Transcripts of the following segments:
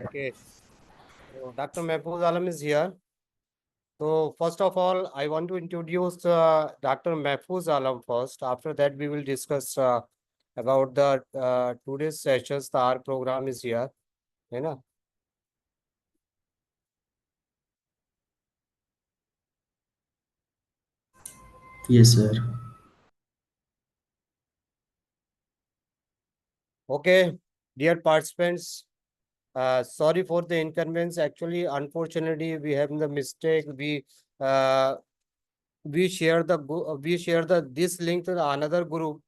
Okay, so Dr. Mahfooz Alam is here. So first of all, I want to introduce Dr. Mahfooz Alam first. After that, we will discuss about the today's sessions. The R program is here. You know. Yes, sir. Okay, dear participants. Sorry for the inconvenience. Actually, unfortunately, we have the mistake. Uh, we share the this link to the another group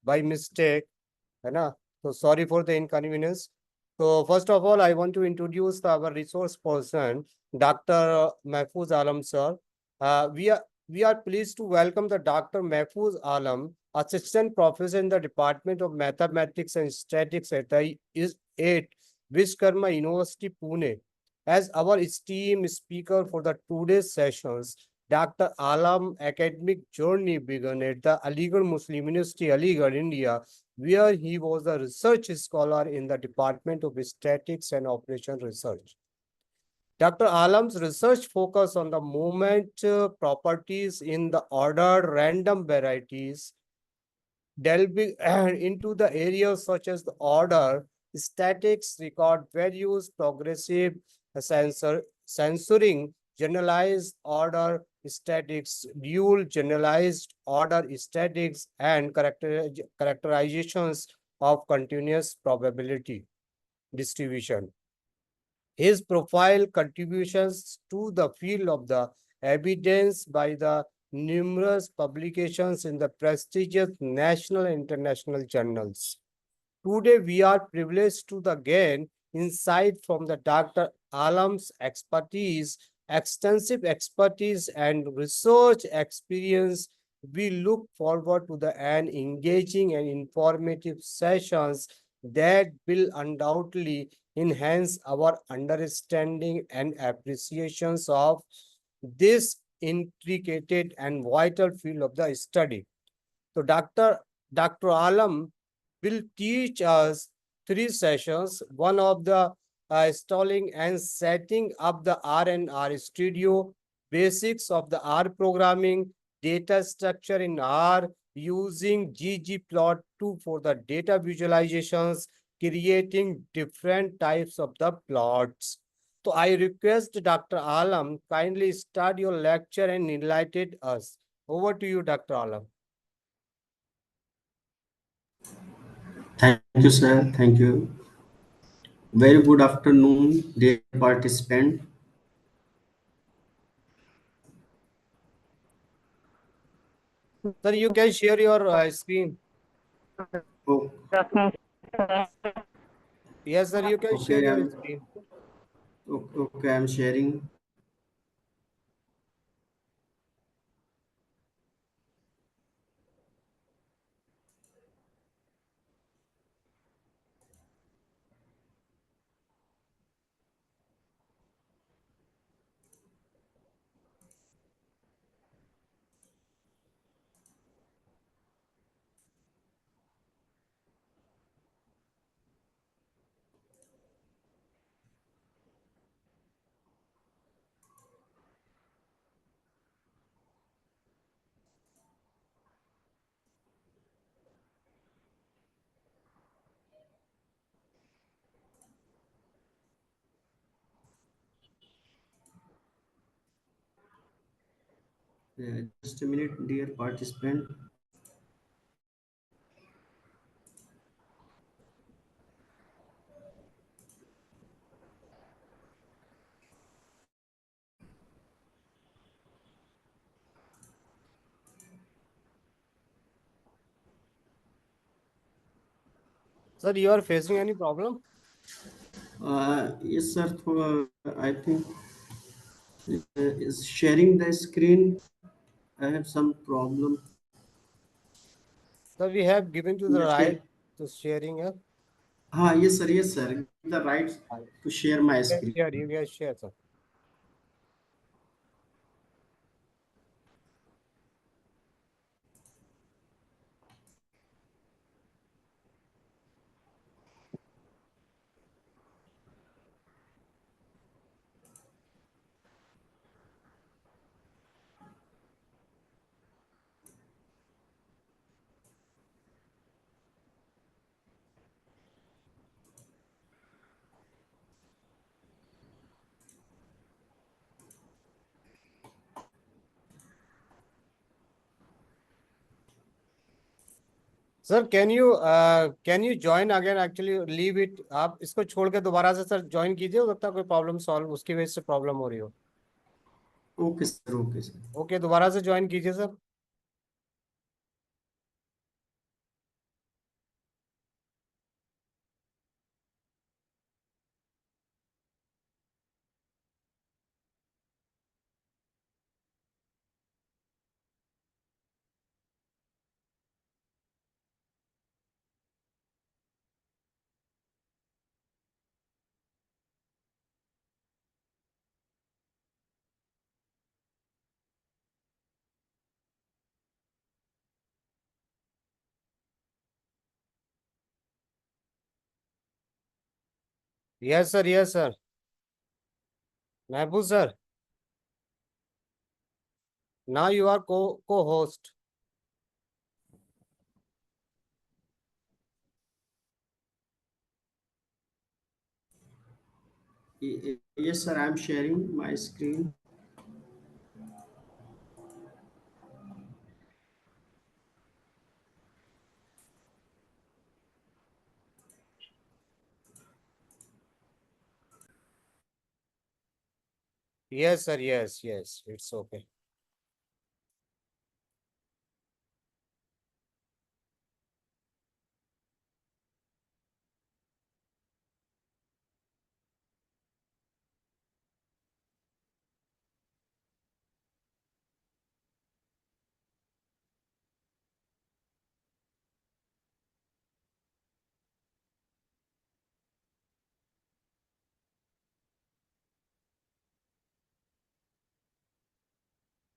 by mistake. है ना? So sorry for the inconvenience. So first of all, I want to introduce our resource person, Dr. Mahfooz Alam sir. We are pleased to welcome the Dr. Mahfooz Alam, Assistant Professor in the Department of Mathematics and Statistics at the is 8 Vishkarma University, Pune, as our esteemed speaker for the today's sessions. Dr. Alam academic journey began at the Aligarh Muslim University, Aligarh, India, where he was a research scholar in the Department of Statistics and Operation Research. Dr. Alam's research focused on the moment properties in the ordered random varieties, delving into the areas such as the order, statics, record values, progressive censoring, generalized order statics, dual generalized order statics, and characterizations of continuous probability distribution. His profile contributions to the field of the evidence by the numerous publications in the prestigious national and international journals. Today, we are privileged to gain insight from the Dr. Alam's expertise, extensive expertise, and research experience. We look forward to an engaging and informative sessions that will undoubtedly enhance our understanding and appreciations of this intricate and vital field of the study. So Dr. Alam will teach us three sessions. One of the installing and setting up the R and RStudio, basics of the R programming, data structure in R, using ggplot2 for the data visualizations, creating different types of the plots. So I request Dr. Alam kindly start your lecture and enlighten us. Over to you, Dr. Alam. Thank you, sir. Thank you. Very good afternoon, dear participant. Sir, you can share your screen. Oh, Yes, sir, you can share okay, your screen. okay, I'm sharing. Just a minute, dear participant. Sir, you are facing any problem? Yes, sir. I think is sharing the screen. I have some problem. Sir, we have given to the Yes, right to sharing a. yes, sir. Yes, sir. Give the right to share my screen. You can share, sir. Sir can you join again, actually leave it, आप इसको छोड़ के दोबारा से sir join कीजिए, हो सकता है कोई प्रॉब्लम सॉल्व उसकी वजह से प्रॉब्लम हो रही हो। Okay sir, okay sir. Okay, दोबारा से ज्वाइन कीजिए sir. Yes sir, yes sir. महफूज सर, नाउ यू आर को host. Yes, sir, I'm sharing my screen. Yes sir, yes yes, it's okay.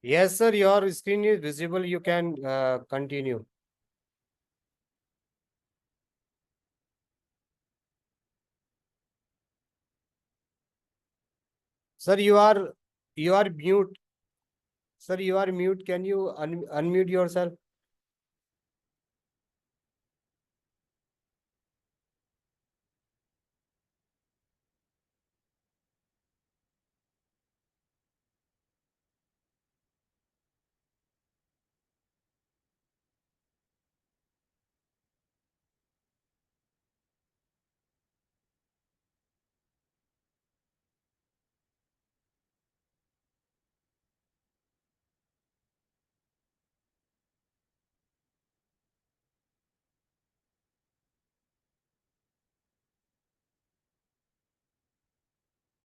Yes, sir, your screen is visible. You can continue. Sir, you are mute. Sir, you are mute. Can you unmute yourself?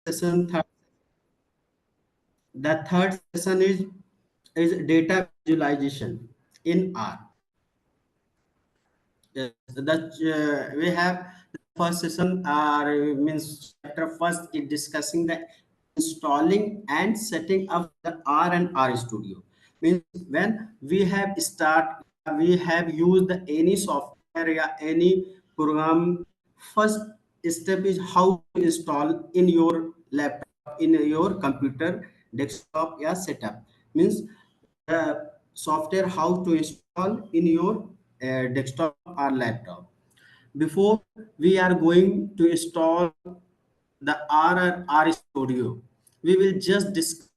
Session third, the third session is data visualization in R. Yes, that we have the first session means chapter first is discussing the installing and setting up the R and RStudio. Means when we have used any software or any program. First step is how to install in your laptop, in your computer, desktop, yeah, setup. Means the software how to install in your desktop or laptop. Before we are going to install the R and RStudio, we will just discuss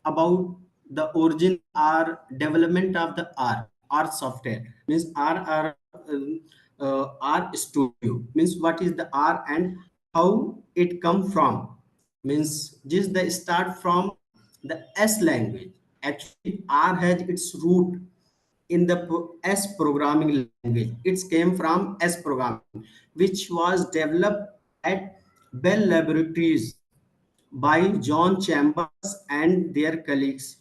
about the origin or development of the R software. Means R Studio means what is the R and how it come from. Means just the start from the S language. Actually, R has its root in the S programming language. It came from S programming, which was developed at Bell Laboratories by John Chambers and their colleagues.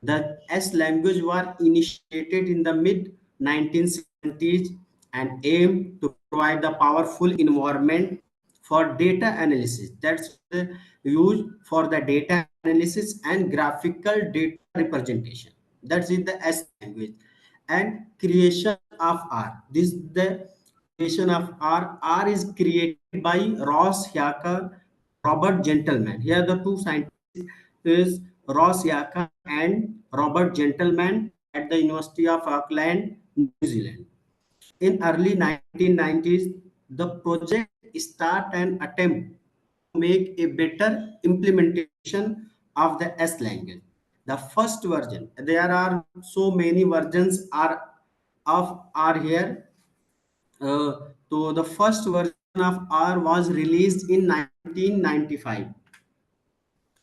The S language was initiated in the mid 1970s and aimed to provide the powerful environment for data analysis. That's used for the data analysis and graphical data representation. That's in the S language. And creation of R. This is the creation of R. R is created by Ross Yacker, Robert Gentleman. Here the two scientists is Ross Yacker and Robert Gentleman at the University of Auckland, New Zealand. In early 1990s, the project start an attempt to make a better implementation of the S language. The first version, there are so many versions are of R here. Uh, so the first version of R was released in 1995.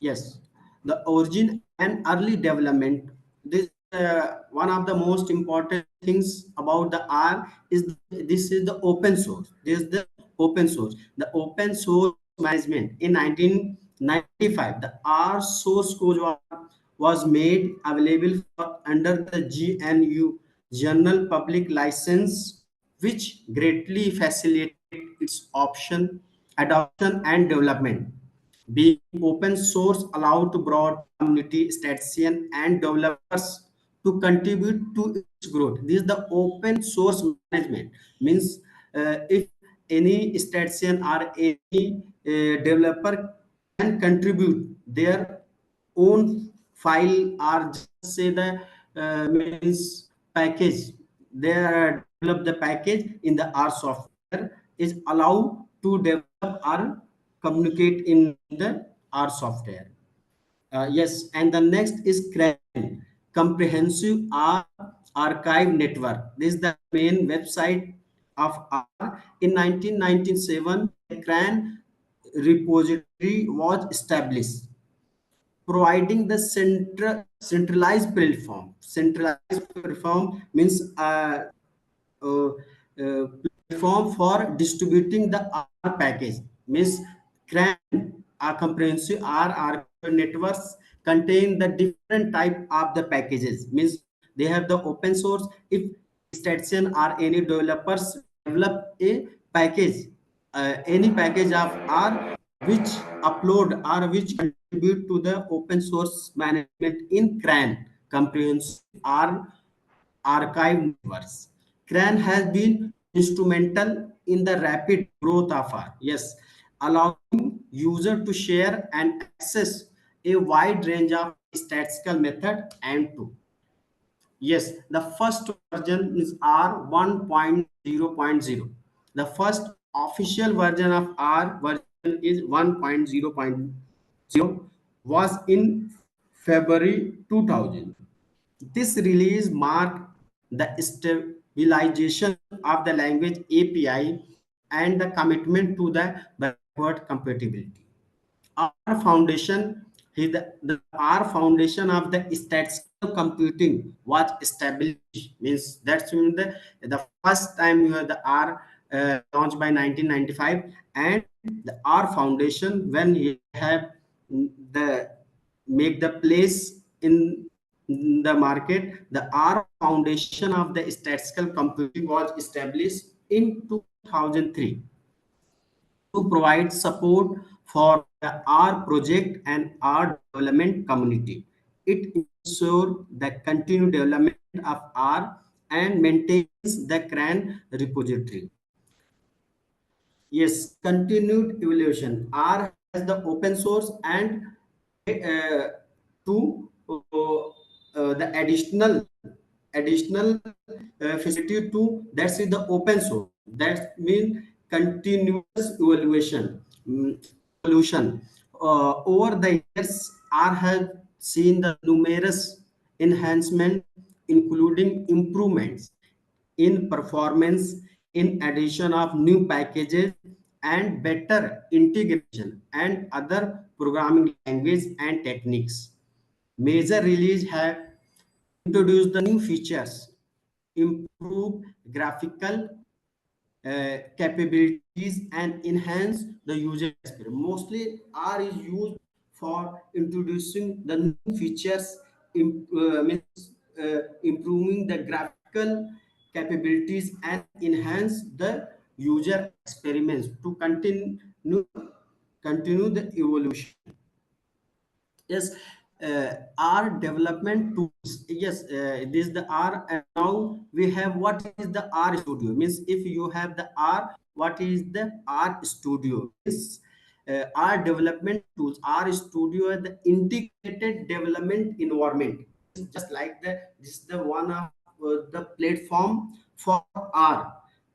Yes, the origin and early development. This one of the most important things about the R is this is the open source. This is the open source. The open source management in 1995. The R source code was made available under the GNU General Public License, which greatly facilitated its option adoption and development. Being open source allowed to broad community, statisticians, and developers to contribute to its growth. This is the open source management. Means if any statistician or any developer can contribute their own file or just say the means package, they develop the package in the R software is allowed to develop or communicate in the R software. Yes, and the next is CRAN, Comprehensive R Archive Network. This is the main website of R. In 1997, the CRAN repository was established, providing the centralized platform. Centralized platform means uh, platform for distributing the R package. Means CRAN, a comprehensive R networks contain the different type of the packages. Means they have the open source. If statistician or any developers develop a package, any package of R which upload or which contribute to the open source management in CRAN, comprehensive R archive networks. CRAN has been instrumental in the rapid growth of R. Yes, allowing user to share and access a wide range of statistical method and tool. Yes, the first version is R 1.0.0. The first official version of R version is 1.0.0 was in February 2000. This release marked the stabilization of the language API and the commitment to the backward compatibility. Our foundation is the R foundation of the statistical computing was established. Means that's mean the first time you have the R launched by 1995, and the R foundation when you have the make the place in the market, the R foundation of the statistical computing was established in 2003 to provide support for the R project and R development community. It ensures the continued development of R and maintains the CRAN repository. Yes, continued evolution. R has the open source and to the additional facility to that's the open source. That means continuous evaluation. Evolution. Over the years, R has seen the numerous enhancements, including improvements in performance, in addition of new packages and better integration and other programming language and techniques. Major release have introduced the new features, improve graphical capabilities and enhance the user experience. Mostly R is used for introducing the new features, means, improving the graphical capabilities and enhance the user experiments to continue the evolution. Yes, R development tools. Yes, this is the R, and now we have what is the R studio. Means if you have the R, what is the R studio? Is R development tools. R studio is the integrated development environment. Just like this is the one of the platform for R,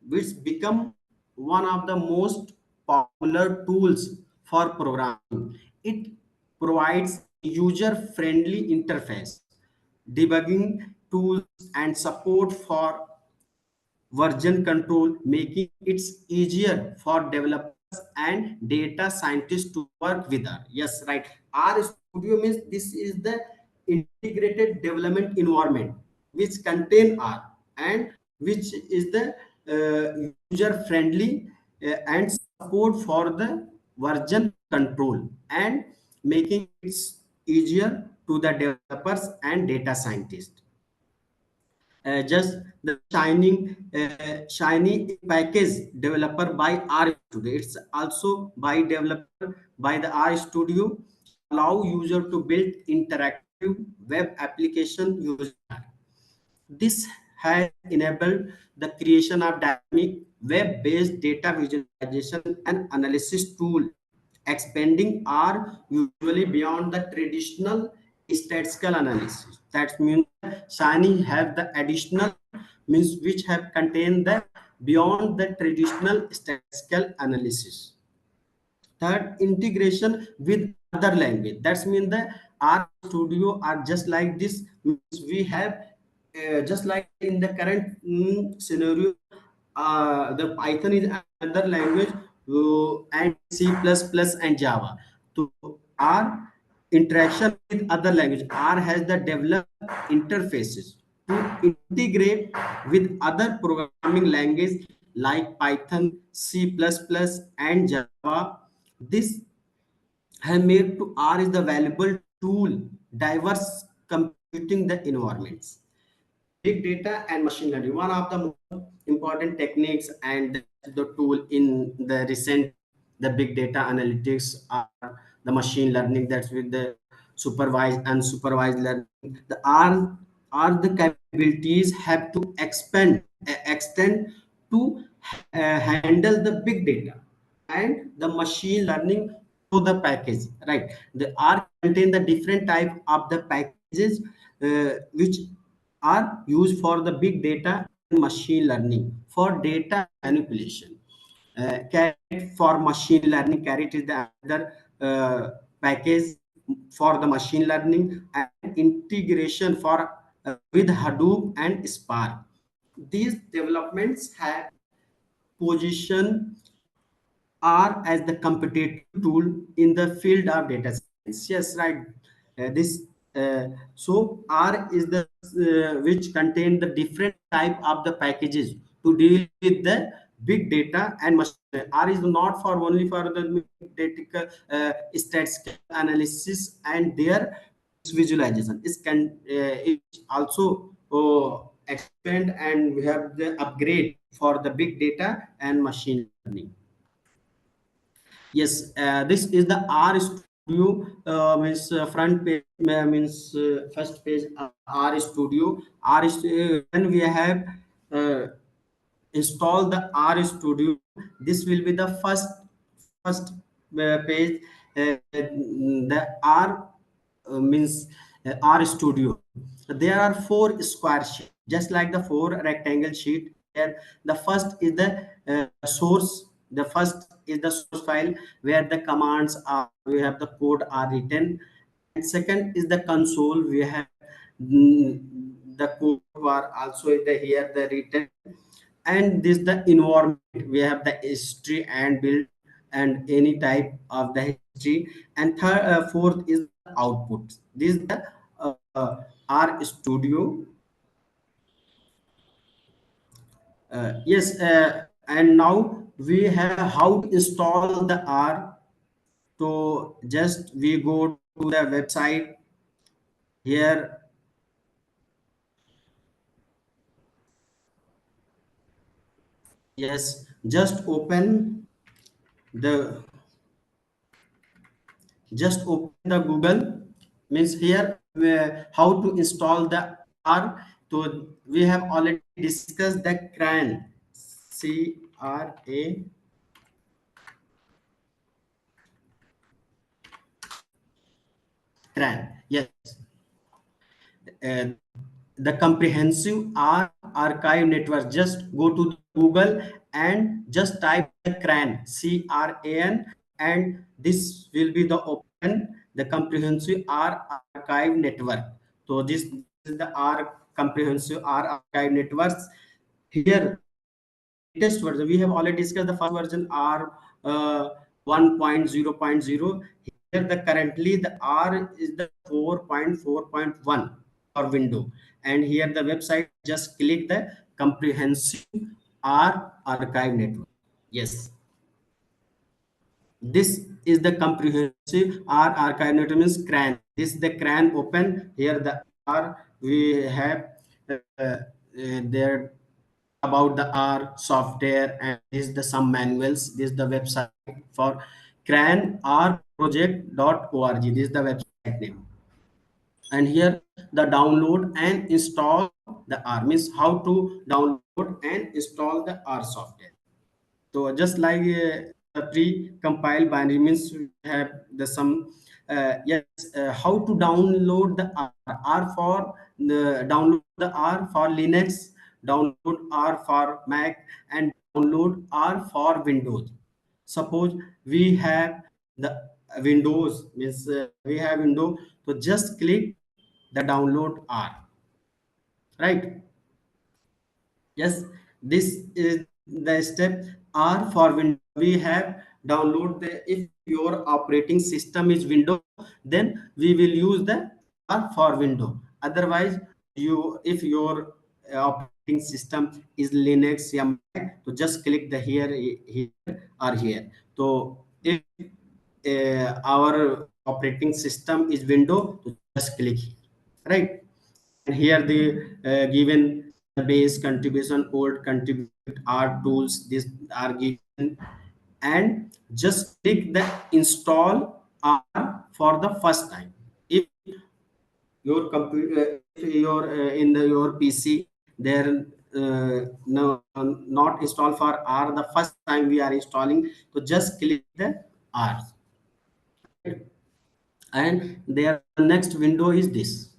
which become one of the most popular tools for programming. It provides user-friendly interface, debugging tools, and support for version control, making it easier for developers and data scientists to work with R. Yes, right. RStudio means this is the integrated development environment which contain R and which is the user friendly and support for the version control and making it easier to the developers and data scientists. Just the shiny package developer by RStudio. It's also by developer by the RStudio, allow user to build interactive web application using R. This has enabled the creation of dynamic web-based data visualization and analysis tool, expanding R usually beyond the traditional statistical analysis. That means Shiny have the additional means which have contained the beyond the traditional statistical analysis. Third, integration with other language. That's mean the R studio are just like this. We have just like in the current scenario, the Python is another language, and C++ and Java. So R interaction with other language. R has the developed interfaces to integrate with other programming language like Python, C++, and Java. This have made to R is the valuable tool, diverse computing the environments. Big data and machine learning, one of the most important techniques and the tool in the recent the big data analytics are the machine learning. That's with the supervised and supervised learning. The R the capabilities have to extend to handle the big data and the machine learning to the package, right? The R contain the different type of the packages which are used for the big data and machine learning for data manipulation. Carrot for machine learning, Carrot is the other package for the machine learning, and integration for with Hadoop and Spark. These developments have position R as the competitive tool in the field of data science. Yes, right. This so R is the which contain the different type of the packages to deal with the big data and machine. R is not for only for the data statistical analysis and their visualization. It also expand and we have the upgrade for the big data and machine learning. Yes, this is the RStudio means front page means first page RStudio. When we have uh, installed the RStudio, this will be the first page. The R means RStudio. There are four square sheets, just like the four rectangle sheet. Here, the first is the source. The first is the source file where the commands are. We have the code are written. And second is the console. We have the code are also the here the written, and this the environment. We have the history and build and any type of the history, and fourth is the output. This is the RStudio. Yes, and now we have how to install the R. So just we go to the website here. Yes, the just open the Google. Means here how to install the R. So we have already discussed the CRAN, CRA. CRAN. Yes, uh, the comprehensive R archive network. Just go to Google and just type the CRAN, CRAN, and this will be the open the comprehensive R archive network. So this is the R comprehensive R archive networks. Here latest version. We have already discussed the first version R 1.0.0. Here the currently the R is the 4.4.1 for window, and here the website just click the comprehensive R archive network. Yes, this is the comprehensive R archive network, means CRAN. This is the CRAN open. Here the R we have there about the R software, and this is the some manuals. This is the website for CRAN R project.org. This is the website name. And here the download and install the R, means how to download and install the R software. So just like the pre-compiled binary, means we have the some yes, how to download the R for the download the R for Linux, download R for Mac, and download R for Windows. Suppose we have the Windows, means we have Windows, so just click the download R, right? Yes, this is the step. R for Windows. We have download the, if your operating system is Windows, then we will use the R for Windows. Otherwise, you, if your operating system is Linux or Mac, so just click the here or here. So if our operating system is Windows, so just click here, right? And here the given the base contribution, old contribute, R tools, these are given, and just click the install R for the first time. If your computer, if your in the your PC there no not install for R the first time we are installing, so just click the R, and there next window is this,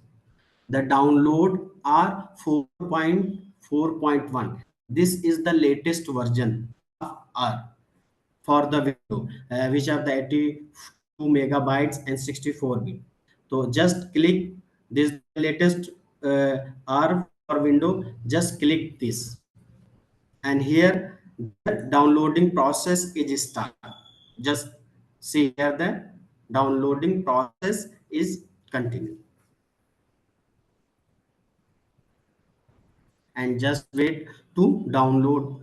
the download R 4.4.1. This is the latest version of R for the window, which have the 82 megabytes and 64 bit. So just click this latest R for window. Just click this, and here the downloading process is start. Just see here the downloading process is continuing, and just wait to download.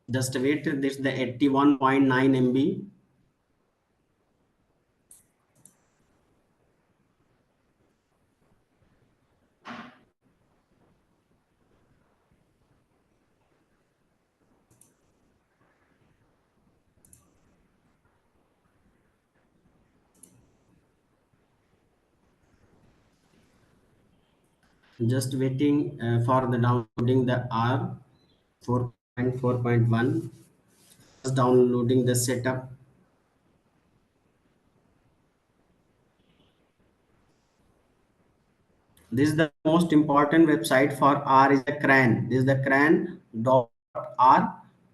Just wait, this is the 81.9 MB. Just waiting for the downloading the R 4.4.1. Just downloading the setup. This is the most important website for R is the CRAN. This is the CRAN.R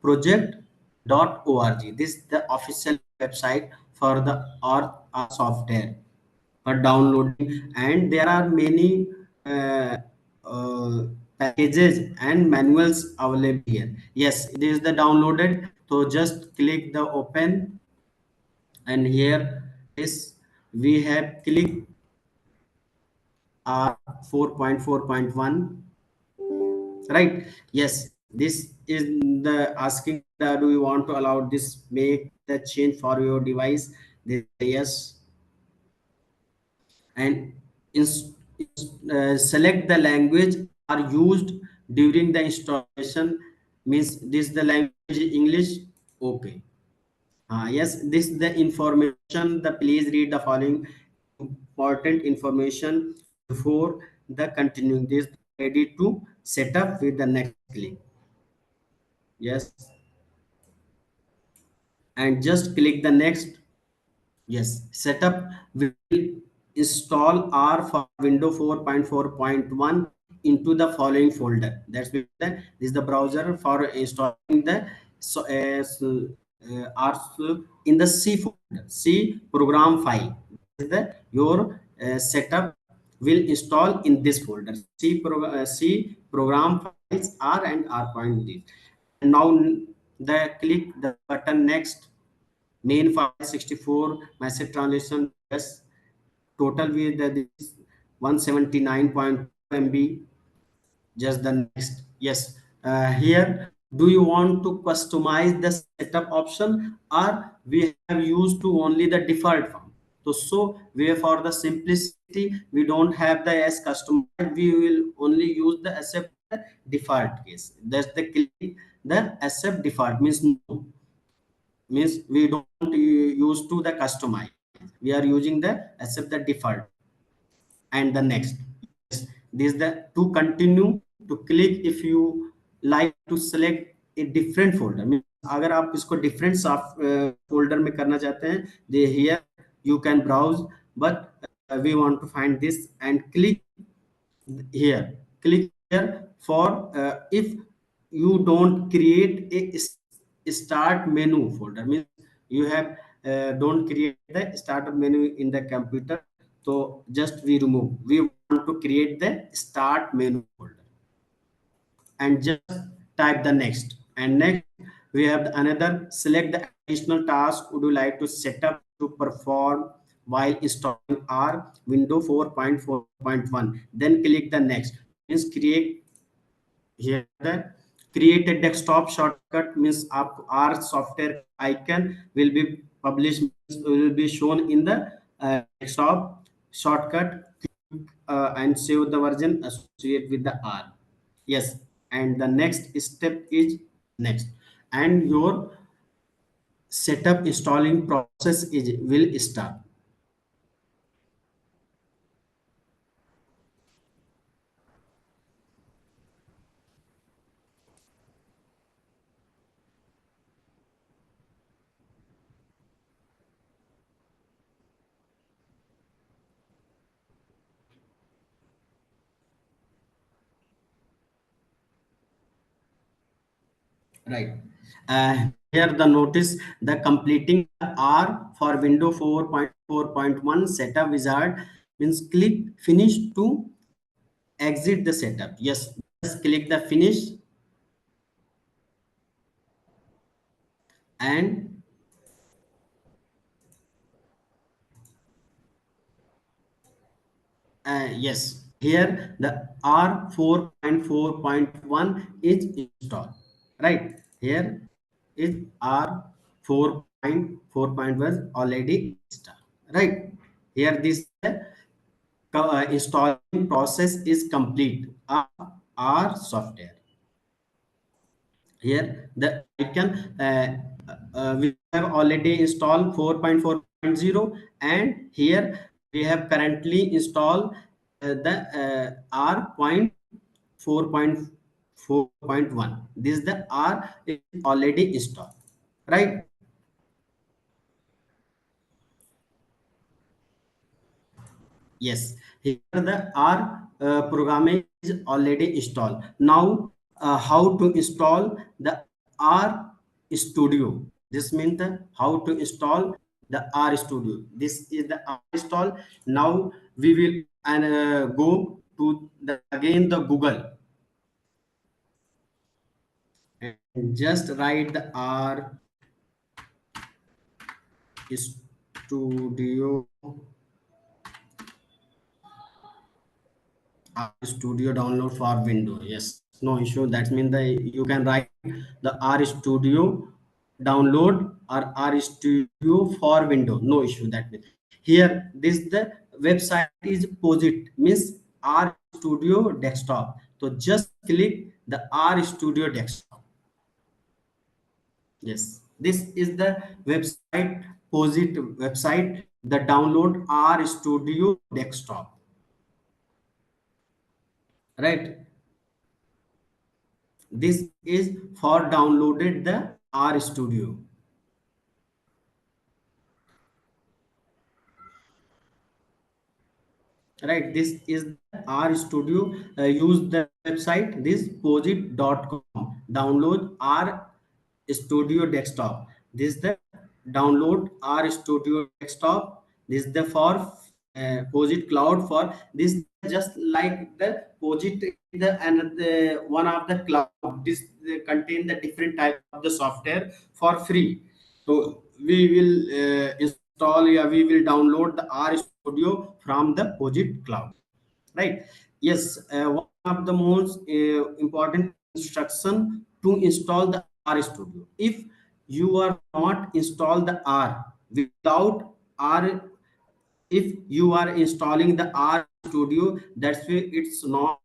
project.org. This is the official website for the R software for downloading, and there are many uh, uh, packages and manuals available here. Yes, it is the downloaded. So just click the open, and here is we have click R 4.4.1, right? Yes, this is the asking do you want to allow this make the change for your device. This, yes, and select the language are used during the installation, means this the language English. Okay. Yes, this is the information, the please read the following important information before the continuing this, ready to set up with the next click. Yes, and just click the next. Yes, setup will install R for Windows 4.4.1 into the following folder. That's means that this is the browser for installing the R in the C folder, C program file. This is the your setup will install in this folder. C program files R and R.D. And now the click the button next. Main file 64 message translation. Yes, total with the this 179.2 MB. Just the next. Yes, here do you want to customize the setup option, or we have used to only the default form? So we, for the simplicity, we don't have the as customized, we will only use the accept default case. That's the click the accept default means no, means we don't use to the customize, we are using the accept the default. And the next. Yes, this is the to continue to click. If you like to select a different folder, means अगर आप इसको different folder में करना चाहते हैं, they here you can browse, but we want to find this and click here. Click here for if you don't create a start menu folder, means you have don't create the start menu in the computer, so just we remove, we want to create the start menu folder and just type the next. And next we have another, select the additional task would you like to set up to perform while installing R window 4.4.1, then click the next. Means create here the create a desktop shortcut, means up R software icon will be published, will be shown in the desktop shortcut, and save the version associated with the R. Yes, and the next step is next, and your setup installing process is will start. Right. Here the notice the completing R for window 4.4.1 setup wizard, means click finish to exit the setup. Yes, just click the finish. And yes, here the R 4.4.1 is installed. Right here is R 4.4.1 was already installed. Right here this installing process is complete. R software. Here the icon we have already installed 4.4.0, and here we have currently installed the R.4.4.1. This is the R is already installed, right? Yes, here the R programming is already installed. Now, how to install the R Studio? This means the how to install the R Studio. This is the R install. Now we will go to the again the Google and just write the R Studio. RStudio download for Windows. Yes, no issue. That means the you can write the RStudio download or RStudio for Windows. No issue. That means here this the website is posit, means RStudio desktop. So just click the RStudio desktop. Yes, this is the website, posit website, the download RStudio desktop. Right. This is for downloaded the RStudio. Right, this is the RStudio. Use the website this posit.com. Download RStudio desktop. This is the download RStudio desktop. This is the for Posit Cloud. For this, just like the Posit, the and the one of the cloud. This contain the different type of the software for free. So we will install, yeah, we will download the RStudio from the Posit Cloud. Right? Yes, one of the most important instruction to install the RStudio. If you are not install the R without R, if you are installing the R Studio, that's why it's not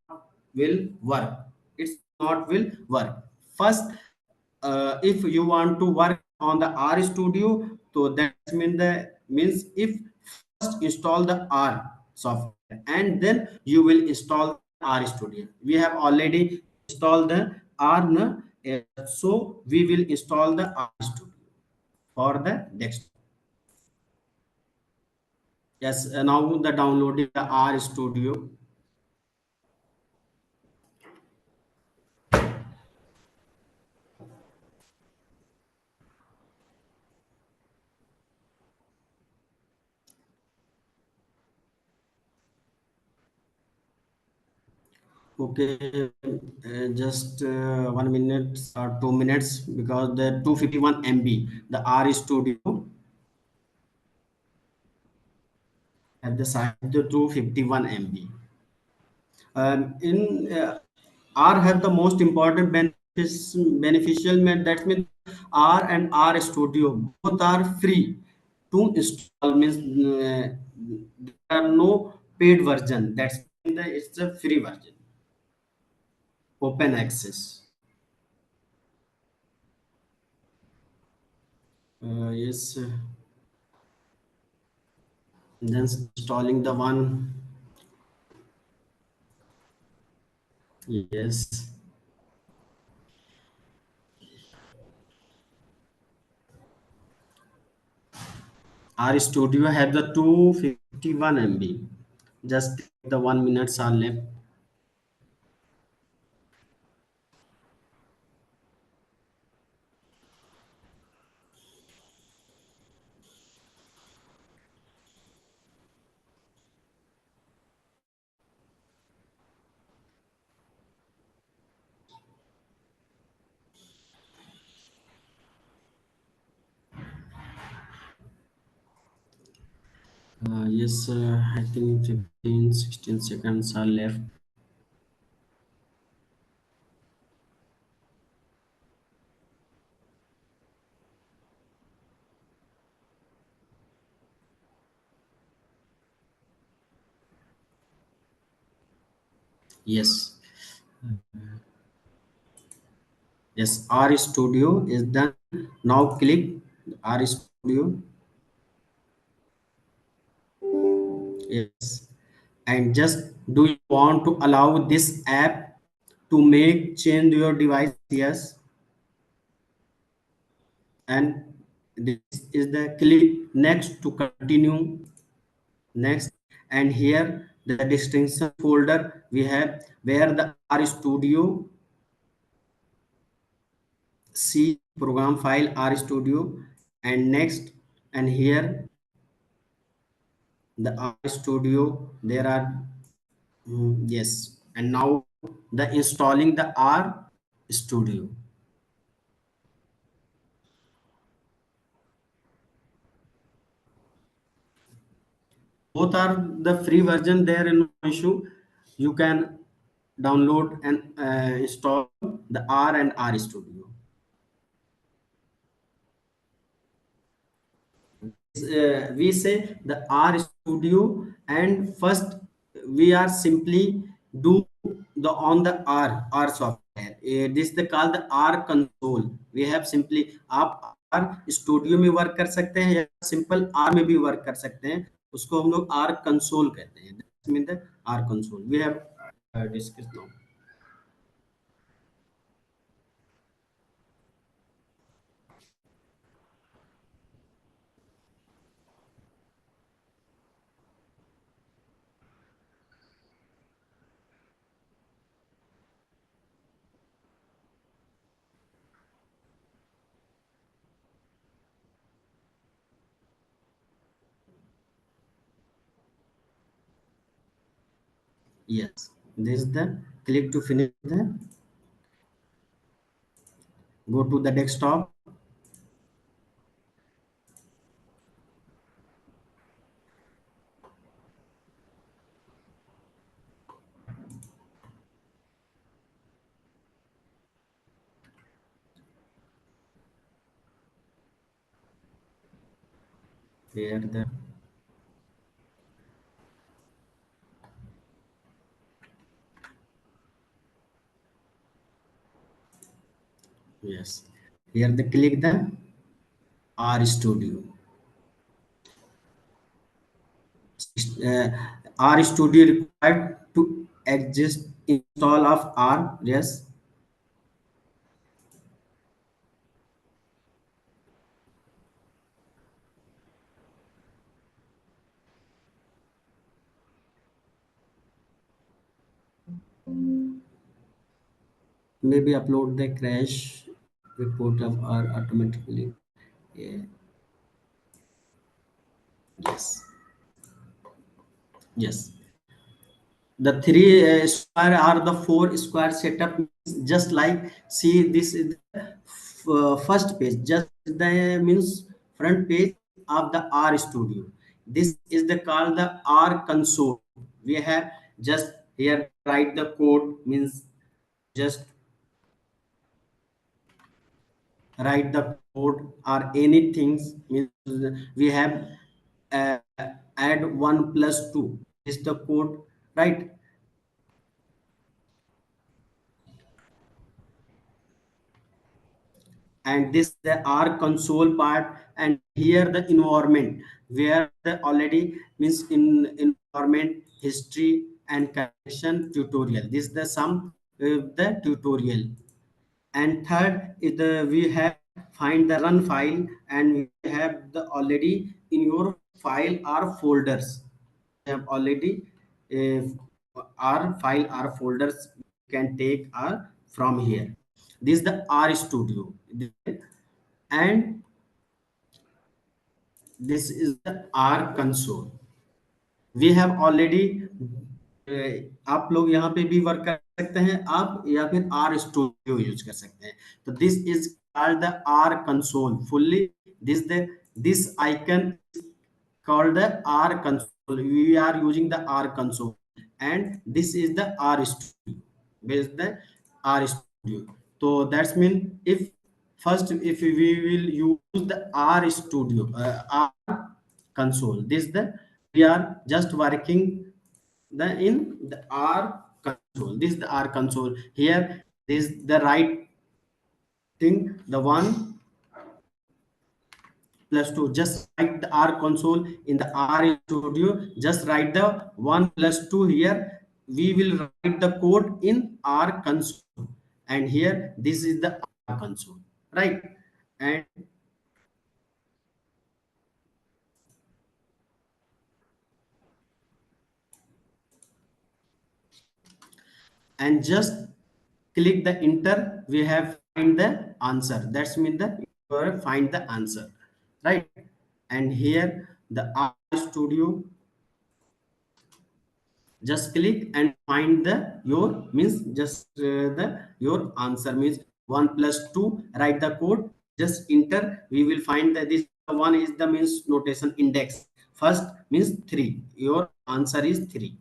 will work. It's not will work. First, if you want to work on the R Studio, so that means if first install the R software and then you will install R Studio. We have already installed the R, so we will install the R Studio for the desktop. Yes, now the downloading the R Studio. Okay, just 1 minute or 2 minutes because the 251 MB, the R Studio have the size the 251 MB. In R have the most important beneficial, that means R and R Studio both are free to install. Means there are no paid version. That's it's a free version, open access. Yes, then installing the one. Yes, R Studio have the 251 MB. Just the 1 minutes are left. Yes, I think 15, 16 seconds are left. Yes, yes, R Studio is done. Now click R Studio. Yes, and just do you want to allow this app to make change your device? Yes, and this is the click next to continue. Next, and here the distinction folder we have where the RStudio C program file RStudio, and next, and here the RStudio there are, yes, and now the installing the RStudio. Both are the free version, there is no issue. You can download and install the R and RStudio. We say the R Studio, and first we are simply do the on the R software. This the called the R console. We have simply आप R Studio में work कर सकते हैं या simple R में भी work कर सकते हैं. उसको हम लोग R console कहते हैं. That means the R console. We have discussed now. Yes, this is the click to finish the, go to the desktop. Here the, yes, here the click the RStudio. uh, RStudio required to exist install of R. Yes, maybe upload the crash report of R automatically. Yeah. Yes, yes. The three square or the four square setup means just like, see, this is the first page, just the means front page of the RStudio. This is the called the R console. We have just here write the code, means just write the code or anything, means we have uh, add 1 plus 2 is the code, right? And this the R console part, and here the environment where the already means in environment history and connection tutorial. This is the sum the tutorial. And third is the, we have find the run file, and we have the already in your file or folders. We have already our file or folders can take from here. This is the RStudio, and this is the R console. We have already आप लोग यहाँ पे भी work कर सकते हैं आप, या फिर आर स्टूडियो यूज कर सकते हैं. तो this is called the R console fully. दिस icon called the R console. We are using the R console, and this is the R studio. Based the R studio. So that's mean if first if we will use the R studio, R console. This the, we are just working the in the R console. This is the R console. Here this is the right thing, the one plus 2, just write the R console in the R studio, just write the 1 plus 2 here. We will write the code in R console, and here this is the R console, right? and and just click the enter, we have find the answer. That's mean that you are find the answer, right? And here the R studio, just click and find the your means just the your answer means 1 plus 2, write the code, just enter. We will find that this one is the means notation index, first means 3, your answer is 3.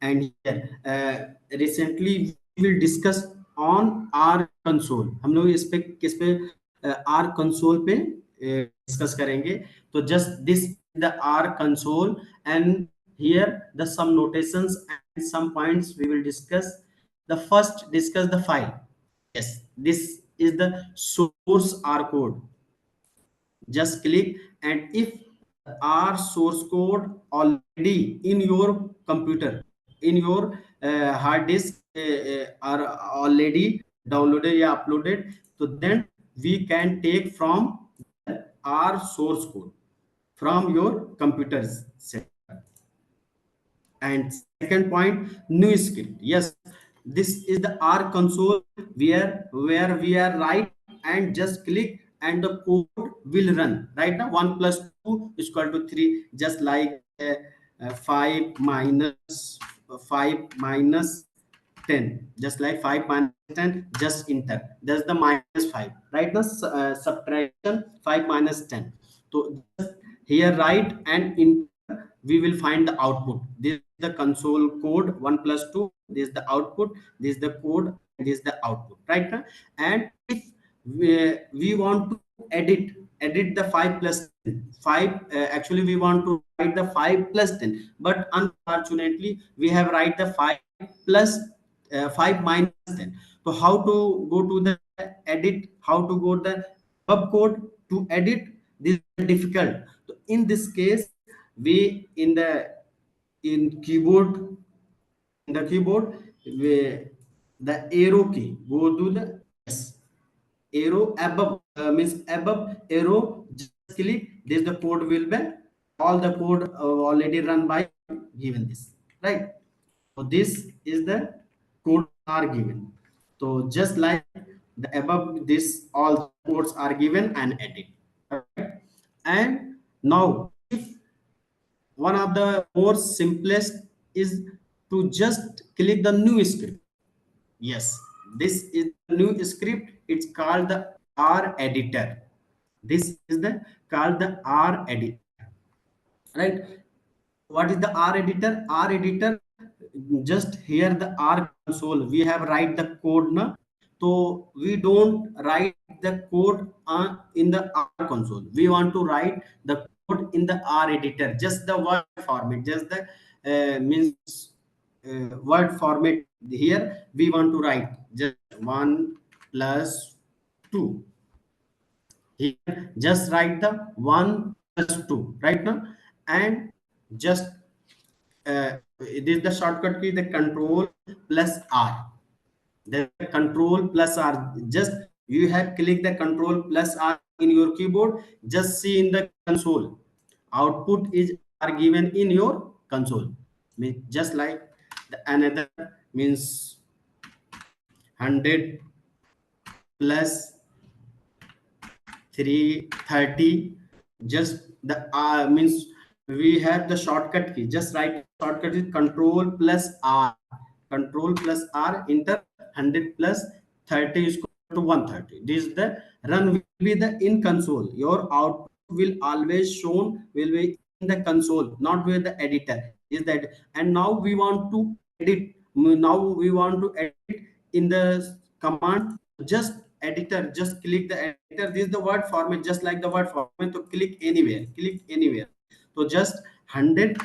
And here recently we will discuss on R console. हम लोग इस पे किस पे R console पे discuss करेंगे. तो just this the R console, and here the some notations and some points we will discuss. The first discuss the file. Yes, this is the source R code. Just click, and if R source code already in your computer, in your hard disk are already downloaded or uploaded, so then we can take from R source code from your computers set. And second point, new script. Yes, this is the R console where we are right, and just click and the code will run right now. 1 plus 2 is equal to 3, just like 5 minus 5 minus 10, just like 5 minus 10, just enter, that's the minus 5, right? Now subtraction 5 minus 10, so just here write and enter, we will find the output. This is the console code 1 plus 2, this is the output, this is the code, and this is the output, right? And if we want to edit the 5 plus 10, 5 actually we want to write the 5 plus 10, but unfortunately we have write the 5 plus 5 minus 10. So how to go to the edit, how to go the above code to edit, this is difficult. So in this case, we in keyboard, in the keyboard, we, the arrow key go to the yes, arrow above, means above arrow, just click, this the code will be, all the code already run by given this, right? So this is the code are given. So just like the above, this all codes are given and edit. Right? And now, if one of the more simplest is to just click the new script. Yes, this is the new script. It's called the R editor. This is the called the R editor, right? What is the R editor? R editor, just here the R console we have write the code now, so we don't write the code in the R console, we want to write the code in the R editor, just the word format, just the means word format. Here we want to write just 1 plus 2, here just write the 1 plus 2 right now, and just it is the shortcut key, the control plus R, the control plus R, just you have click the control plus R in your keyboard, just see in the console output is R given in your console, means just like the another means 100 plus 330, just the means we have the shortcut key, just write shortcut is control plus R, control plus R, enter, 100 plus 30 is equal to 130, this is the run will be the in console, your output will always shown will be in the console, not with the editor, is that. And now we want to edit, now we want to edit in the command, just editor, just click the editor, this is the word format, just like the word format, to click anywhere, click anywhere, so just 100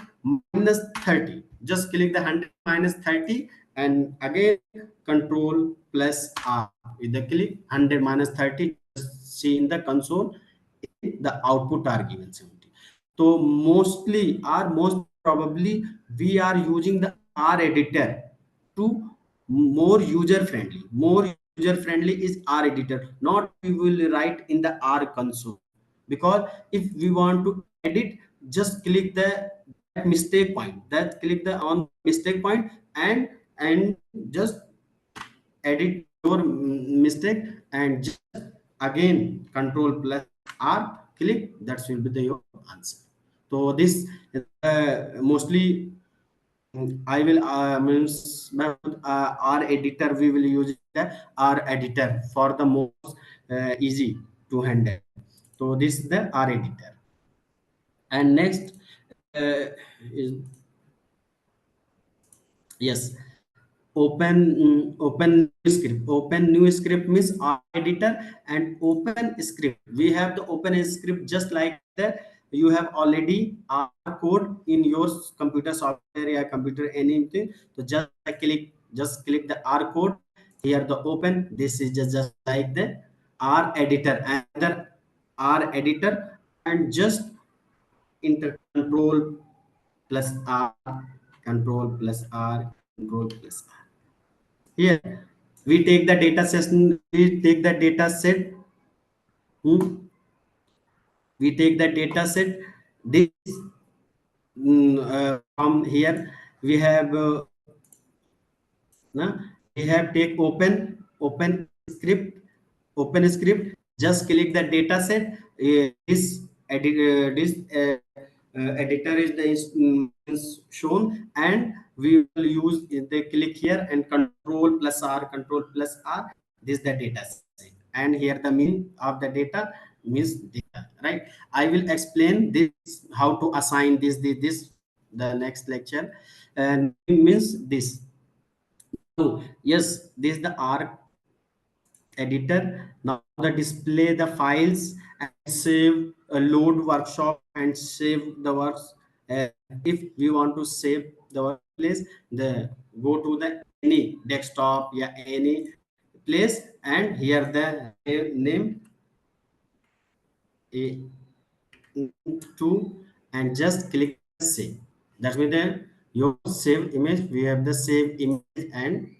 minus 30, just click the 100 minus 30, and again control plus R with the click 100 minus 30, just see in the console the output are given 70. So mostly or most probably we are using the R editor to more user friendly, more user friendly is R editor, not we will write in the R console, because if we want to edit, just click the that mistake point, that click the on mistake point, and just edit your mistake, and just again control plus R click, that will be the your answer. So this mostly I will means R editor, we will use the R editor for the most easy to handle. So this is the R editor. And next is yes, open new script. Open new script means R editor, and open script, we have the open script just like the you have already R code in your computer software or computer anything, so just click the R code, here the open, this is just like the R editor, another R editor, and just enter control plus R, control plus R, control plus R. Here we take the data session, we take the data set, we take the data set, this from here we have we have take open script, just click the data set, this edit this editor is the is shown, and we will use the click here and control plus R, control plus R. This is the data set, and here the mean of the data means data, right? I will explain this how to assign this the next lecture, and means this. So yes, this is the R editor. Now the display the files and save load workshop and save the works. uh, if we want to save the workplace, the go to the any desktop, yeah, any place, and here the name a to, and just click save. That means the your save image, we have the save image and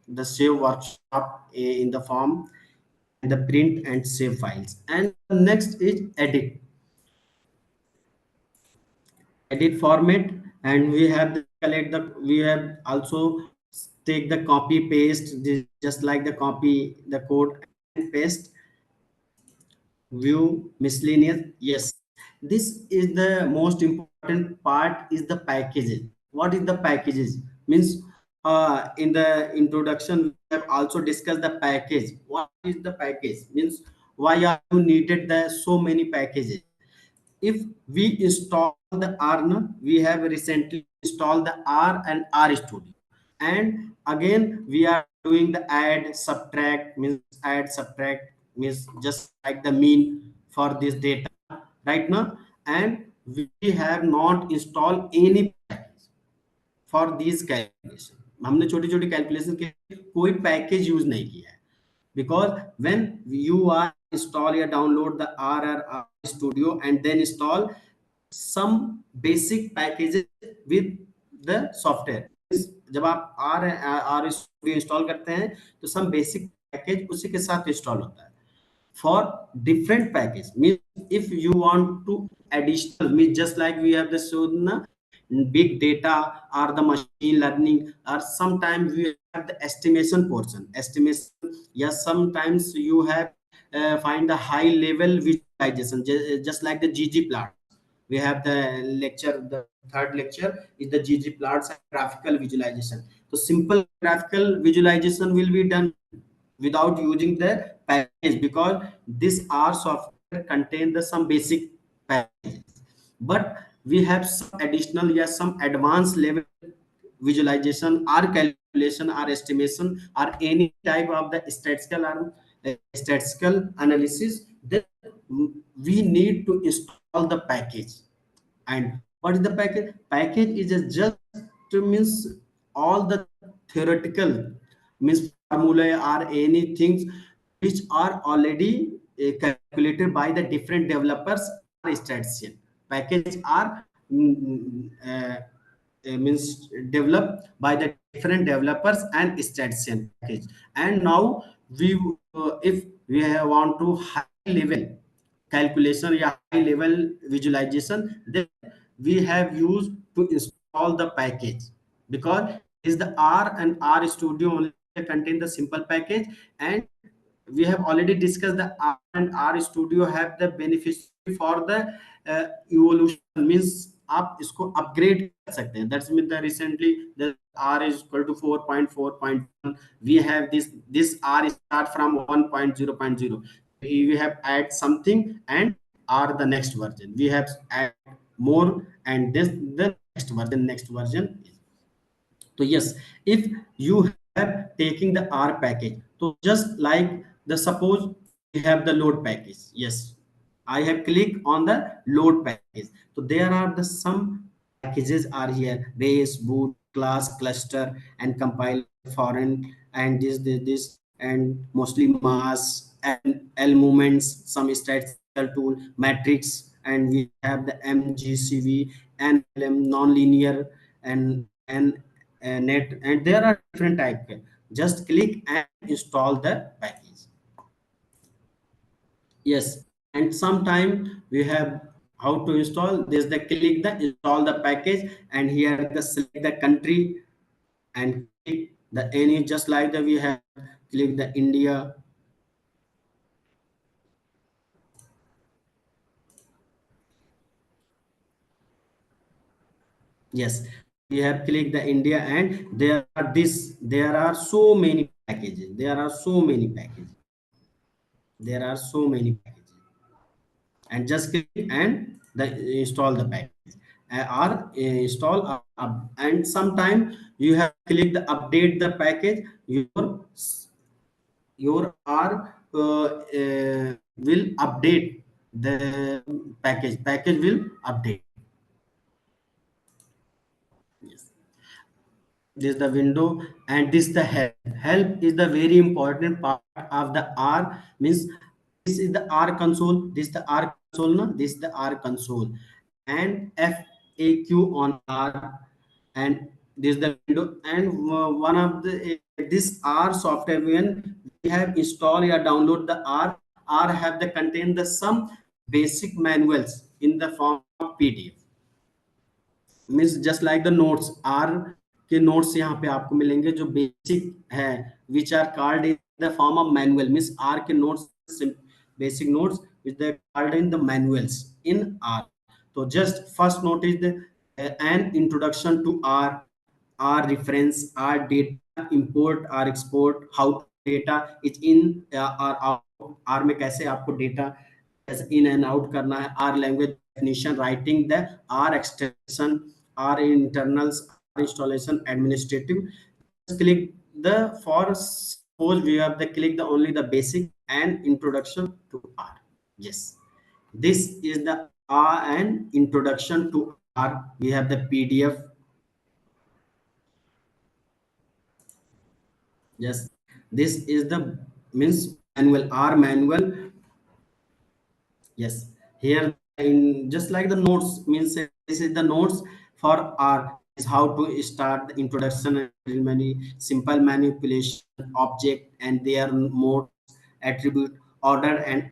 the save workshop in the form, and the print and save files. And next is edit format, and we have the collect the, we have also take the copy paste this, just like the copy the code and paste. View miscellaneous, yes, this is the most important part, is the packages. What is the packages means? In the introduction we have also discussed the package. What is the package means? Why are you needed the so many packages? If we install the R, we have recently installed the R and RStudio, and again we are doing the add subtract means just like the mean for this data right now, and we have not installed any package for these calculation. हमने छोटी छोटी calculation के लिए कोई package use नहीं किया है, because when you are install or download the R or RStudio and then install some basic packages with the software. जब आप R स्टूडियो इंस्टॉल करते हैं तो some basic package उसी के साथ इंस्टॉल होता है. For different package means if you want to additional means just like we have the shown big data or the machine learning, or sometimes we have the estimation portion estimation. Yes, sometimes you have find the high level visualization, just like the GG plot. We have the lecture, the third lecture is the GG plots and graphical visualization. So simple graphical visualization will be done without using the package, because this R software contain the some basic packages. But we have some additional, yes, some advanced level visualization or calculation or estimation or any type of the statistical analysis, then we need to install the package. And what is the package? Package is just to means all the theoretical means formula or anything which are already calculated by the different developers or statistician. Package are means developed by the different developers and statistician package. And now we if we want to high level calculation or high level visualization, then we have used to install the package, because is the R and RStudio only contain the simple package. And we have already discussed the R and RStudio have the benefits for the evolution means आप इसको upgrade कर सकते हैं. That's mean the recently the R is equal to 4.4.1. We have this R start from 1.0.0. We have add something and R the next version. We have add more and this the next version. So yes, if you have taking the R package, so just like the suppose we have the load package. Yes, I have clicked on the load package. So there are the some packages are here: base, boot, class, cluster, and compile, foreign, and this and mostly mass and L movements, some statistical tool, matrix, and we have the MGCV and LM non-linear and net, and there are different type. Just click and install the package. Yes, and sometime we have how to install this, the click the install the package, and here the select the country and click the any, just like the we have click the India. Yes, we have clicked the India, and there are so many packages. There are so many packages, and just click and the install the package, or install and sometime you have click the update the package. Your R will update the package will update. Yes, this is the window, and this the help is the very important part of the R. Means this is the R console, this the R console, no? This is the R console, and FAQ on R, and this is the window. And one of the this R software, when we have installed or download the R have the contain the some basic manuals in the form of PDF. Means just like the notes R के notes यहाँ पे आपको मिलेंगे जो basic है, which are card in the form of manual. Means R के notes, basic notes which the card in the manuals in R. तो just first note is the an introduction to R, R reference, R data import, R export, how data is in R out, R में कैसे आपको data in and आउट करना है, R language definition, writing the R extension, R internals, R installation, administrative. Just click the, for suppose we have the click the only the basic and introduction to R. Yes, this is the R and introduction to R. We have the PDF. Yes, this is the means manual, R manual. Yes, here in just like the notes, means this is the notes for R, is how to start the introduction and many simple manipulation object and their modes, attribute, order and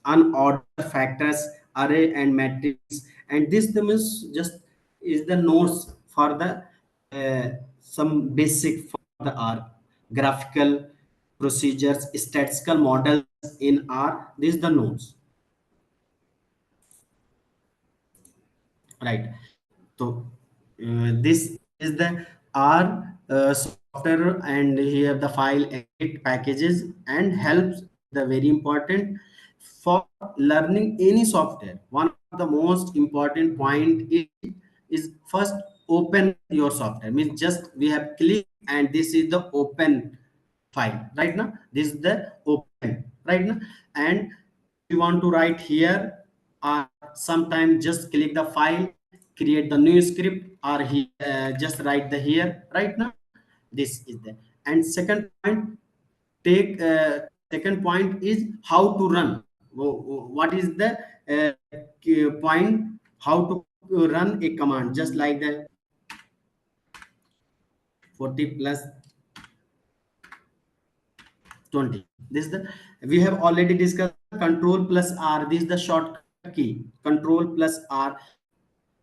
unordered factors, array and matrix. And this the means just is the notes for the some basic for the R, graphical procedures, statistical models in R. These the nodes, right? So this is the R software, and here the file edit packages and helps the very important for learning any software. One of the most important point is first open your software. Means just we have click and this is the open file right now. This is the open right now, and you want to write here, or sometime just click the file, create the new script, or here just write the here right now. This is the, and second point, take second point is how to run. What is the point, how to run a command, just like the 40 plus 20. This is the, we have already discussed control plus R. This is the shortcut key, control plus R.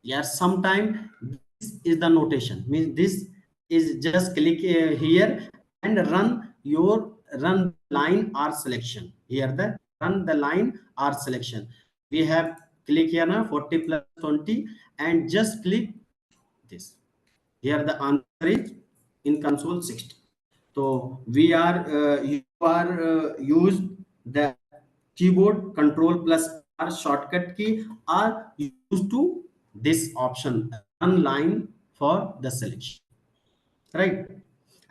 Yeah, sometime this is the notation, means this is just click here and run your run line R selection. Here the run the line R selection. We have click here now 40 plus 20 and just click this. Here the answer is in console 60. So we are you are use the keyboard control plus R shortcut key are used to this option run line for the selection, right?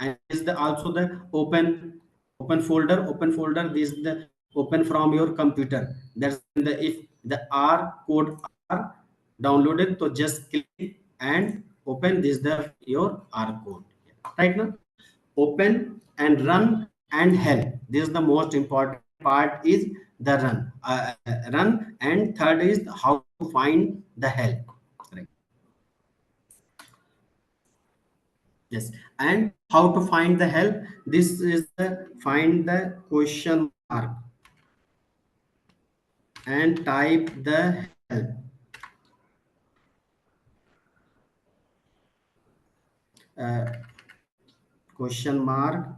And is the also the open folder. This is the open from your computer. That's the, if the R code are downloaded, so just click and open this the your R code right now. Open and run and help. This is the most important part is the run, and third is how to find the help, right? Yes, and how to find the help. This is the find the question mark and type the help. Uh, question mark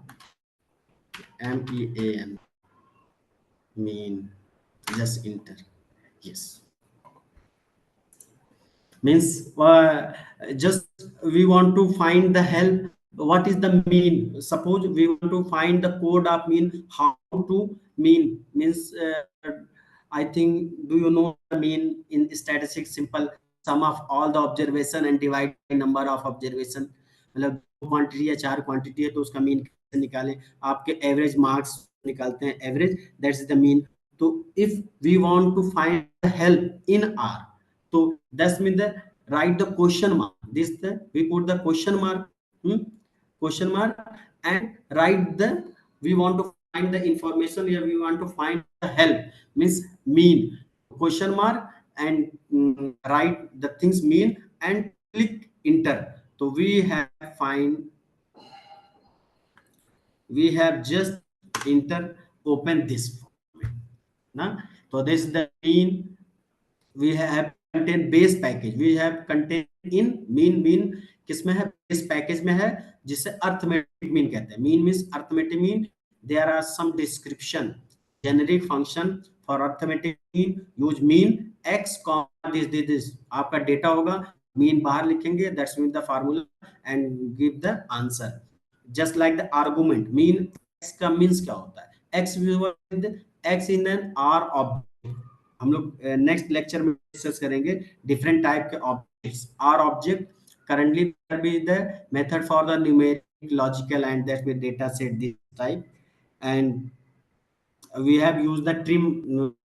MEAN mean, just enter. Yes, means just we want to find the help. What is the mean? Suppose we want to find the code of mean. How to mean means I think, do you know the mean in statistics? Simple, sum of all the observation and divide by number of observation. मतलब quantity या चार quantity है तो उसका mean कैसे निकालें? आपके average marks निकालते हैं, एवरेज, दैट्स द मीन. तो if we want to find help in R, so that's mean the write the question mark. This the we put the question mark, question mark, and write the, we want to find the information here. We want to find the help means mean, question mark, and write the things mean and click enter. So we have just enter, open this format. Now, so this is the mean. We have contain base package, we have contain in mean किसमें है? base package में है, जिसे arithmetic mean कहते हैं. mean means arithmetic mean. There are some description, generic function for arithmetic mean. use mean x comma this आपका data होगा, mean बाहर लिखेंगे, that's mean the formula, and give the answer. just like the argument mean, x का means क्या होता है? x with x in an r object. हम लोग नेक्स्ट लेक्चर में डिस्कस करेंगे डिफरेंट टाइप के objects. R object currently be the method for the numeric logical and that with data set this type, and we have used the trim.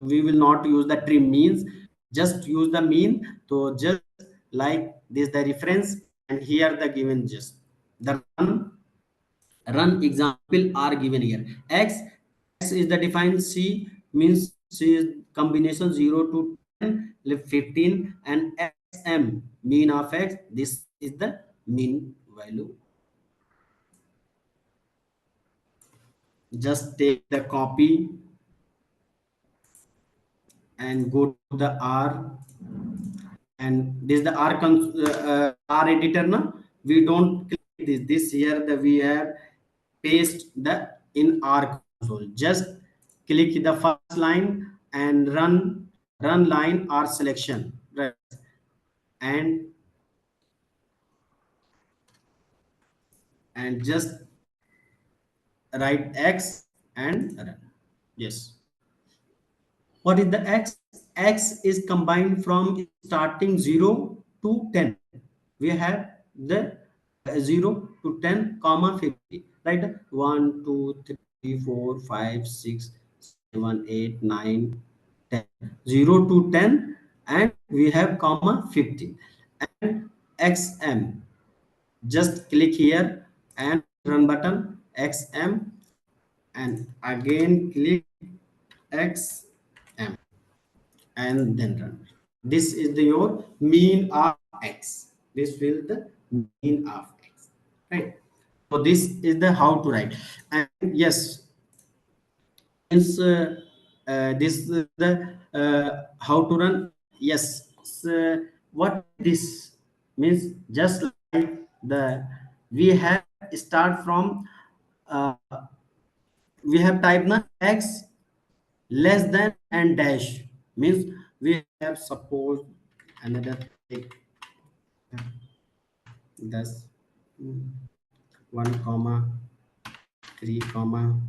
We will not use the trim means, just use the mean. So just like this the reference, and here the given, just the run example are given here. X is the defined, c means c is combination 0 to 10 15, and xm mean of x, this is the mean value. Just take the copy and go to the r, and this is the r editor. Now we don't click this here, the we have paste the in r console. Just click the first line and run line r selection, right? And just write x and run. Yes. What is the x? X is combined from starting 0 to 10. We have the 0 to 10 comma 50, right? 1 2 3 4 5 6 7 8 9 10. 0 to 10, and we have comma 50, and xm. Just click here and run button, xm, and again click xm, and then run. This is the your mean of x. This will the mean of x, right? So this is the how to write. And yes, since this is the how to run. Yes. So what this means, just like the we have start from uh, we have type na x less than and dash, means we have suppose another thing, thus 1 comma 3 comma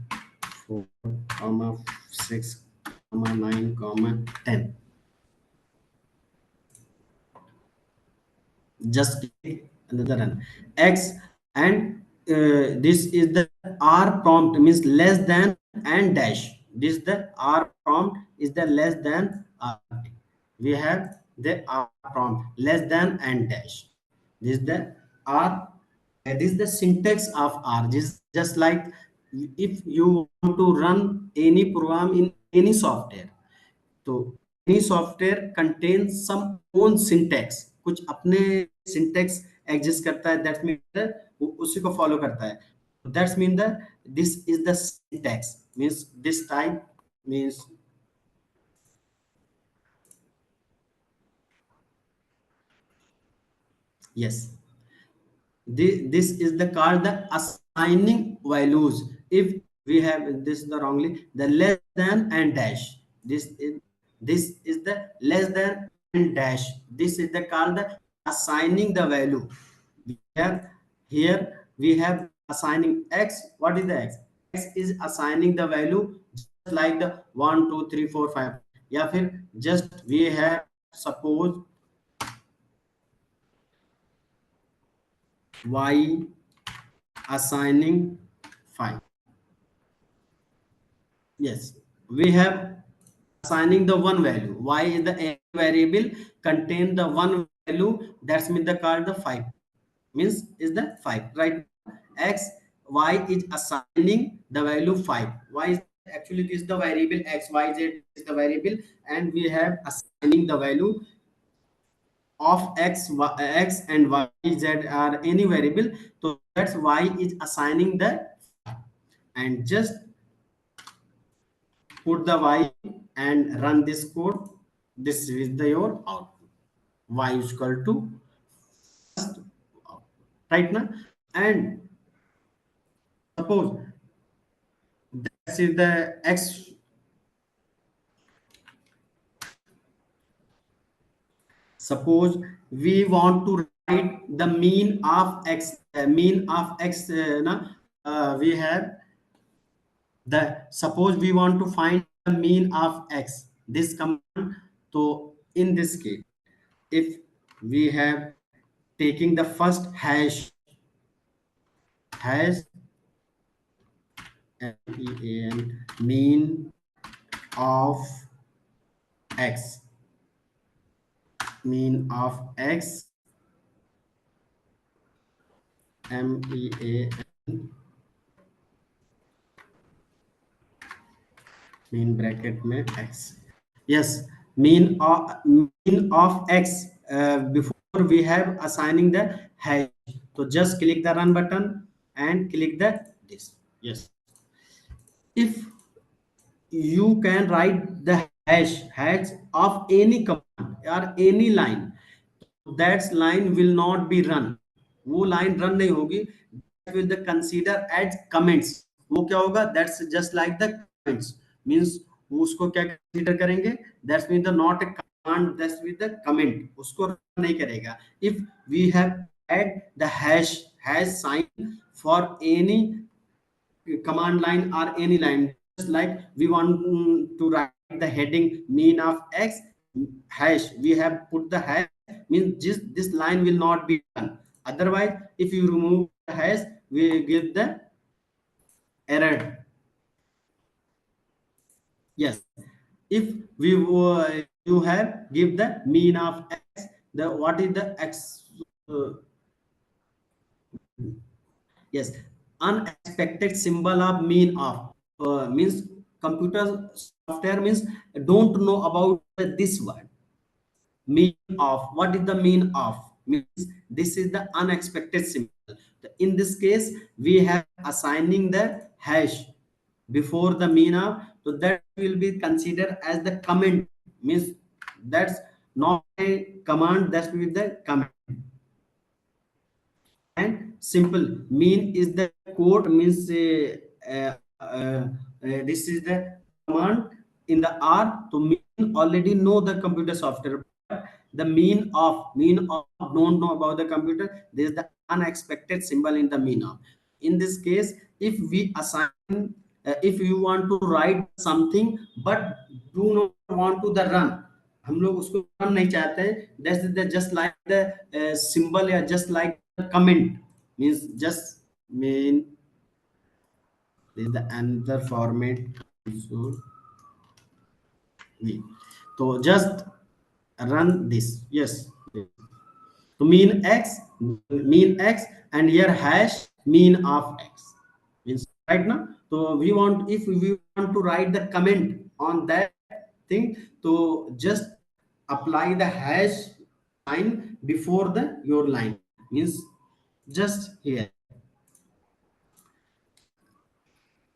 4 comma 6 comma 9 comma 10. Just click another run x, and this is the r prompt, means less than and dash. This the r prompt is the less than r. We have the r prompt less than and dash. This is the r. This is the syntax of r. This is just like if you want to run any program in any software, तो any software contains some own syntax, कुछ अपने syntax exist करता है, that means वो उसी को follow करता है. That's mean that this is the syntax, means this type means yes. This is the called the assigning values. If we have this the wrongly, the less than and dash. This is the less than and dash. This is the called the assigning the value. We have here we have assigning x. What is the x? X is assigning the value just like the 1 2 3 4 5. या फिर just we have suppose y assigning 5. Yes, we have assigning the one value. Y is the any variable contain the one value. That's mean the called the 5 means is the 5, right? X y is assigning the value 5. Y is actually this is the variable x y z is the variable, and we have assigning the value of x and y z are any variable. So that's y is assigning the, and just put the y and run this code. This is the your output. Y is equal to first output, right now. And suppose this is the x. Suppose we want to write the mean of x. Mean of x. We have the, suppose we want to find the mean of x. This command. So in this case, if we have taking the first hash mean of x, mean of x, mean mean bracket में x. Yes, mean of x. Before we have assigning the hash, so just click the run button and click the this. Yes, if you can write the hash of any command or any line, that line will not be run. वो line run नहीं होगी. That will the consider as comments. वो क्या होगा? That's just like the comments. Means वो उसको क्या consider करेंगे? That's mean the not a command. That's with the comment. उसको run नहीं करेगा. If we have add the hash sign for any command line or any line, just like we want to write the heading mean of x hash, we have put the hash, means just this line will not be done. Otherwise, if you remove the hash, we give the error. Yes, if we you have give the mean of x, the what is the x? Yes, unexpected symbol of mean of, means computer software means don't know about this word mean of. What is the mean of? Means this is the unexpected symbol. In this case, we have assigning the hash before the mean of, so that will be considered as the comment. Means that's not a command, that's with the comment. And simple mean is the code, means this is the command in the R. To mean already know the computer software, but the mean of don't know about the computer. There is the unexpected symbol in the mean of. In this case, if we assign, if you want to write something but do not want to the run, हम लोग उसको run नहीं चाहते हैं, that's the just like the symbol या just like the comment. Means just mean this is the another format. So so just run this. Yes, to mean x, and here hash mean of x. Means right now, so we want, if we want to write the comment on that thing, so just apply the hash line before the your line. Means just here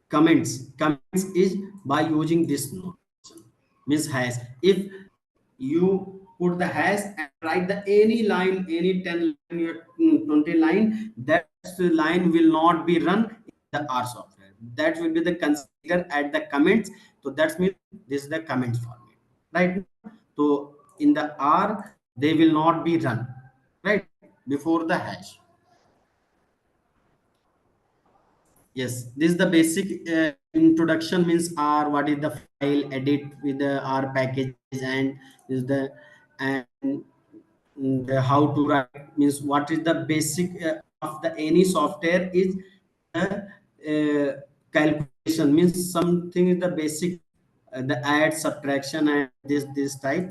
comments is by using this notation. Means hash, if you put the hash and write the any line, any 10 line or 20 line, that line will not be run in the R software. That will be the consider at the comments. So that's means this is the comments format, right? So in the R, they will not be run, right, before the hash. Yes, this is the basic introduction means R, what is the file, edit with the R packages, and is the and the how to write means what is the basic of the any software is the calculation means something is the basic the add subtraction and this type.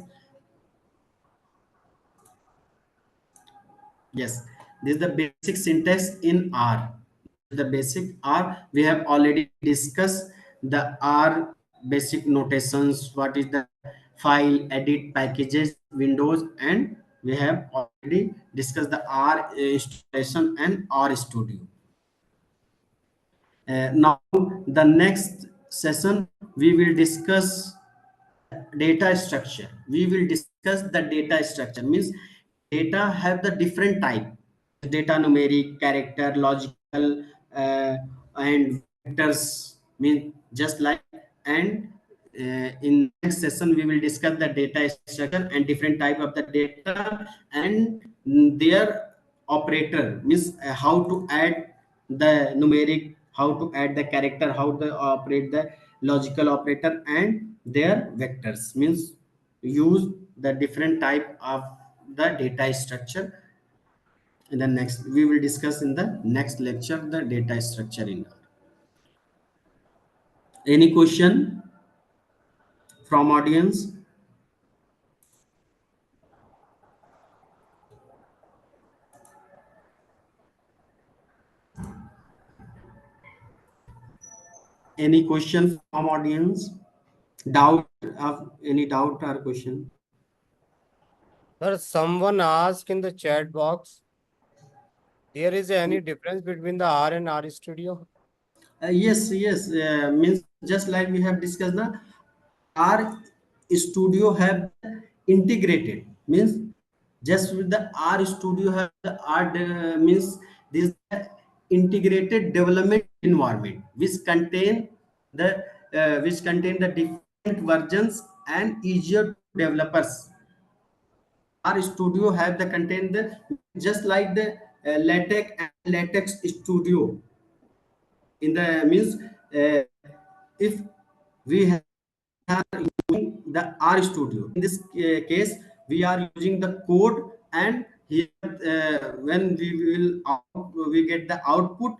Yes, this is the basic syntax in R. The basic R we have already discussed the R basic notations. What is the file, edit, packages, windows, and we have already discussed the R installation and R Studio. Now the next session we will discuss data structure. We will discuss the data structure means data have the different type, data numeric, character, logical, and vectors mean just like. And in next session we will discuss the data structure and different type of the data and their operator means how to add the numeric, how to add the character, how to operate the logical operator and their vectors means use the different type of the data structure. In the next we will discuss in the next lecture the data structure in R. Any question from audience? Any question from audience? Doubt of any doubt or question? Sir, someone asked in the chat box, there is any difference between the R and RStudio? Yes, yes. Means just like we have discussed now, R Studio have integrated means just with the R Studio have the R means this integrated development environment which contain the different versions and easier to developers. R Studio have the contain the just like the LaTeX and LaTeX Studio in the means if we have using the R Studio. In this case, we are using the code, and here when we we get the output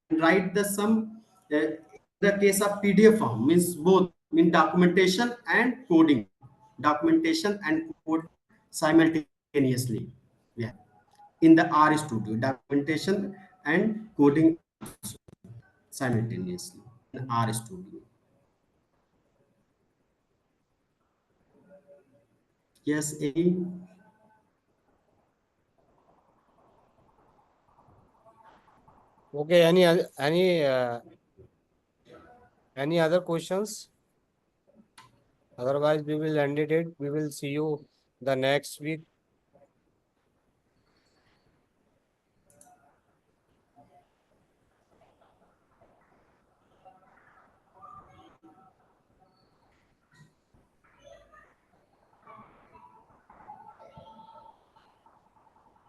and write the sum. In the case of PDF form means both mean documentation and coding, documentation and code simultaneously. Yeah, in the R Studio, documentation and coding simultaneously in RStudio. Yes, any? Okay, any other questions? Otherwise, we will end it. We will see you the next week.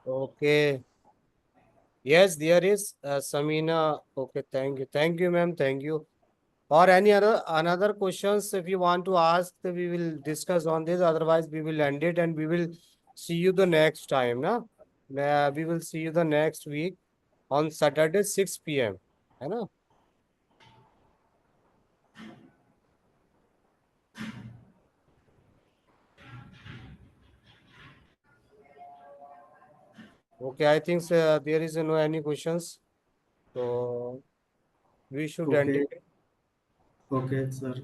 Okay. Yes, there is Samina. Okay, thank you. Thank you, ma'am. Thank you. Or any other another questions if you want to ask, we will discuss on this. Otherwise, we will end it and we will see you the next time. Na? We will see you the next week on Saturday 6 p.m. है ना? Okay, I think there is no any questions. So we should end Okay, it. okay, sir.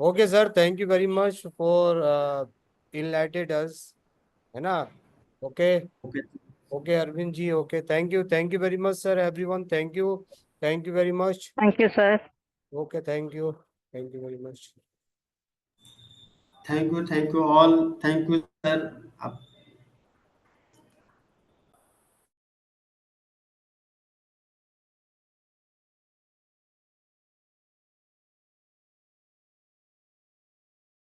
Okay, sir. Thank you very much for enlightened us. है ना? Okay. Okay, Okay, Arvind ji. Okay. Thank you. Thank you very much, sir. Everyone. Thank you. Thank you very much. Thank you, sir. Okay. Thank you. Thank you very much. thank you all. Thank you, sir.